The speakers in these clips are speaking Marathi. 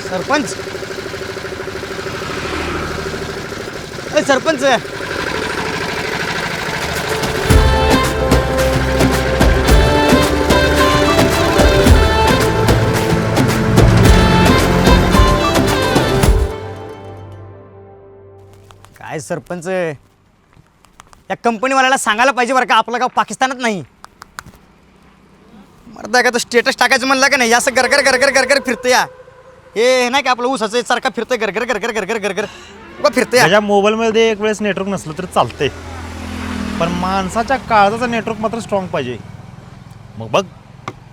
सरपंच सरपंच काय सरपंच या कंपनीवाल्याला सांगायला पाहिजे बरं का आपलं गाव पाकिस्तानात नाही. मर्दा का तो स्टेटस टाकायचं म्हणलं का नाही असं गरगर गरगर गरगर फिरतं या हे नाही का आपलं ऊसाचं सारखं फिरतंय गरगर गरगर गरगर गरगर बघ फिरतंय. त्याच्या मोबाईलमध्ये एक वेळेस नेटवर्क नसलं तर चालतंय, पण माणसाच्या काळजाचा नेटवर्क मात्र स्ट्रॉंग पाहिजे. मग बघ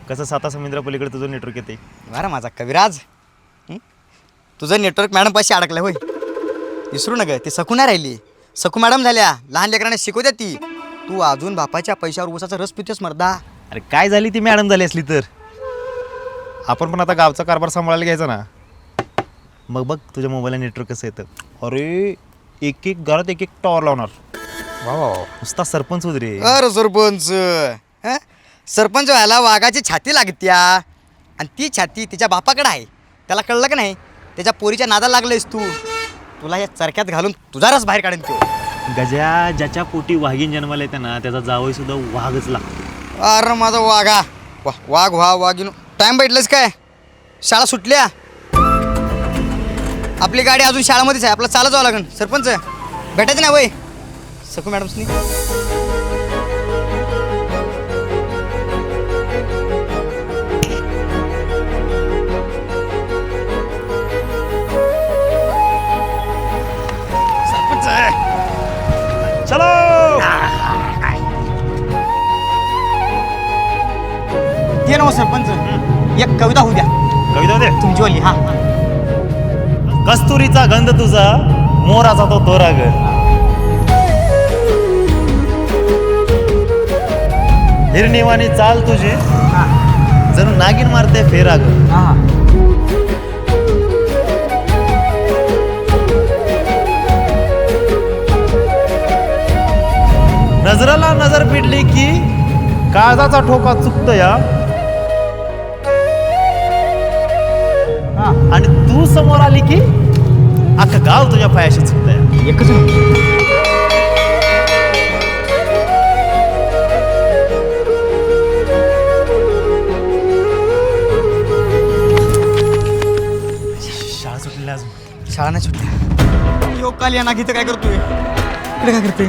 कसं साता समुद्रापलीकडे तुझं नेटवर्क येते. बरं माझा कविराज तुझं नेटवर्क मॅडम पाशी अडकलं होय. विसरू नका ती सकू नाही राहिली, सकू मॅडम झाल्या. लहान लेकरांना शिकवत्या ती. तू अजून बापाच्या पैशावर ऊसाचा रस पितोस मर्दा. अरे काय झाली ती मॅडम झाली असली तर आपण पण आता गावचा कारभार सांभाळायला घ्यायचा ना. मग बघ तुझ्या मोबाईलला नेटवर्क कसं येतं. अरे एक एक घरात एक एक टॉवर लावणार. वा वा नुसता सरपंच होत रे. अरे सरपंच सरपंच व्हायला वाघाची छाती लागत्या आणि ती छाती तिच्या बापाकडे आहे. त्याला कळलं का नाही त्याच्या पोरीच्या नादाला लागलेस तू. तुला या चरक्यात घालून तुझा रस बाहेर काढेन तो. गजा ज्याच्या पोटी वाघीण जन्माला येते ना त्याचा जावई सुद्धा वाघच लागतो. अरे माझा वाघा वाघ वाघीन टाइम भेटलंच काय. शाळा सुटल्या आपली गाडी अजून शाळेमध्येच आहे. आपलं चालत जावं लागेल. सरपंच भेटायचं नाही वय सकू मॅडम्सनी. चलो ते ना सरपंच एक कविता होऊ द्या. कविता दे तुमची वाली. हा कस्तुरीचा गंध तुझा मोराचा तो दोरा ग. हिरनिवानी चाल तुझी जणू नागिन मारते फेरा ग. नजराला नजर भिडली की काळजाचा ठोका चुकत या आणि तू समोर आली की अख्खं गाव तुझ्या पायाशी चुकतंय. एकच शाळा सुटली अजून. शाळा नाही सुटल्या. यो काल या नागीचं काय करतोय इकडे काय करतोय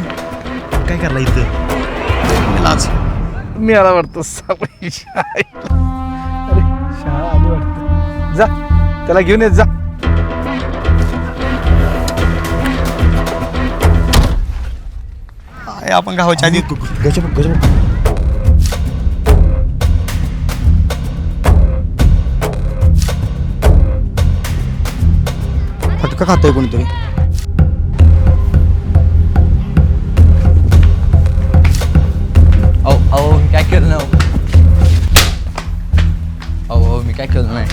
काय करला इथं लाज. मी आला वाटतं अरे शाळा आली वाटतं. जा त्याला घेऊन येत जा. आपण गावाच्या आधी गजब गजब. फटका खातोय कोणीतरी. अहो मी काय केलं नाही. अहो मी काय केलं नाही.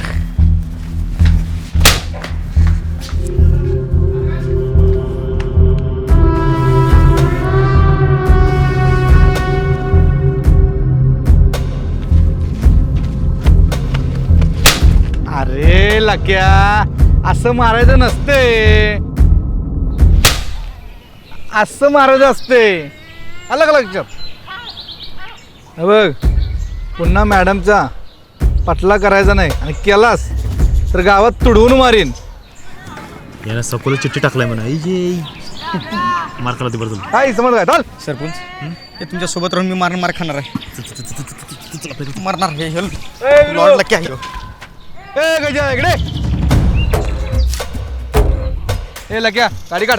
अरे लक्या असं मारायचं नसते, असं मारायचं असते. आलं का लक्षात. हे बघ पुन्हा मॅडमचा पटला करायचा नाही आणि केलास तर गावात तुडवून मारीन. याला सकोला चिठ्ठी टाकलाय म्हणा. मार खाला ते बरं झालं. काय समज काय चाल. सरपंच हे तुमच्या सोबत राहून मी मार खाणार आहे. मारणार हे लॉर्ड लकी आहे. ए गजा इकडे. ए लक्या गाडी काढ.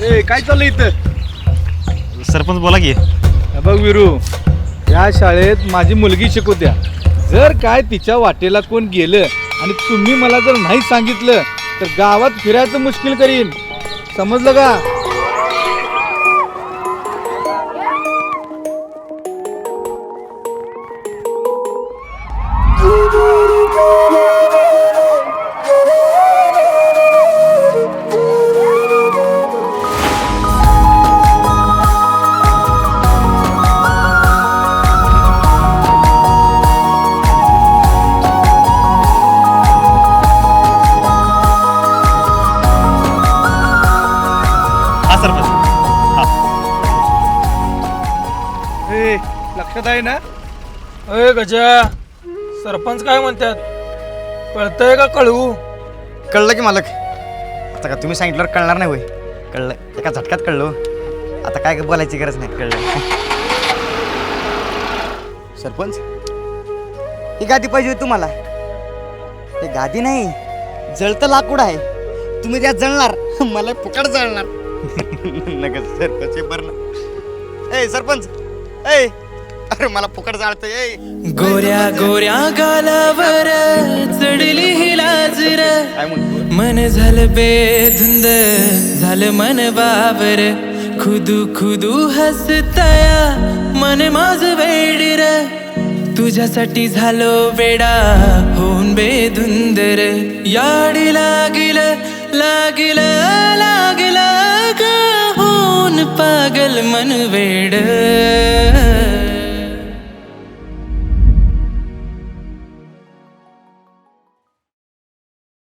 ए काय चाललंय इथं. सरपंच बोला की. हे बघ विरू या शाळेत माझी मुलगी शिकवत्या. जर काय तिच्या वाटेला कोण गेलं आणि तुम्ही मला जर नाही सांगितलं तर गावात फिरायचं मुश्किल करीन. समजलं का. लक्षात आहे ना? अय गजा, सरपंच काय म्हणतात कळतंय का कळवू? कळलं की मालक. आता का तुम्ही सांगितल्यावर कळणार नाही होय. कळलं, एका झटक्यात कळलं. आता काय बोलायची गरज नाही. कळलं. सरपंच, ही गादी पाहिजे होती तुम्हाला. ही गादी नाही, जळतं लाकूड आहे. तुम्ही त्यात जळणार, मला फुकट जळणार. नका सरपंच, हे बरं ना. ए सरपंच, ए अरे मला फुकट जाळतंय. ए गोऱ्या गोऱ्या गालावर चढली ही लाजर, काय म्हणतो? मन झालं बेधुंद, झालं मन बाबर, खुदू खुदू हसतया मन माझं वेडीर, तुझ्यासाठी झालो वेडा होऊन बेधुंदर, याडी लागिल लागिल लागिल ग होऊन पागल मन वेड.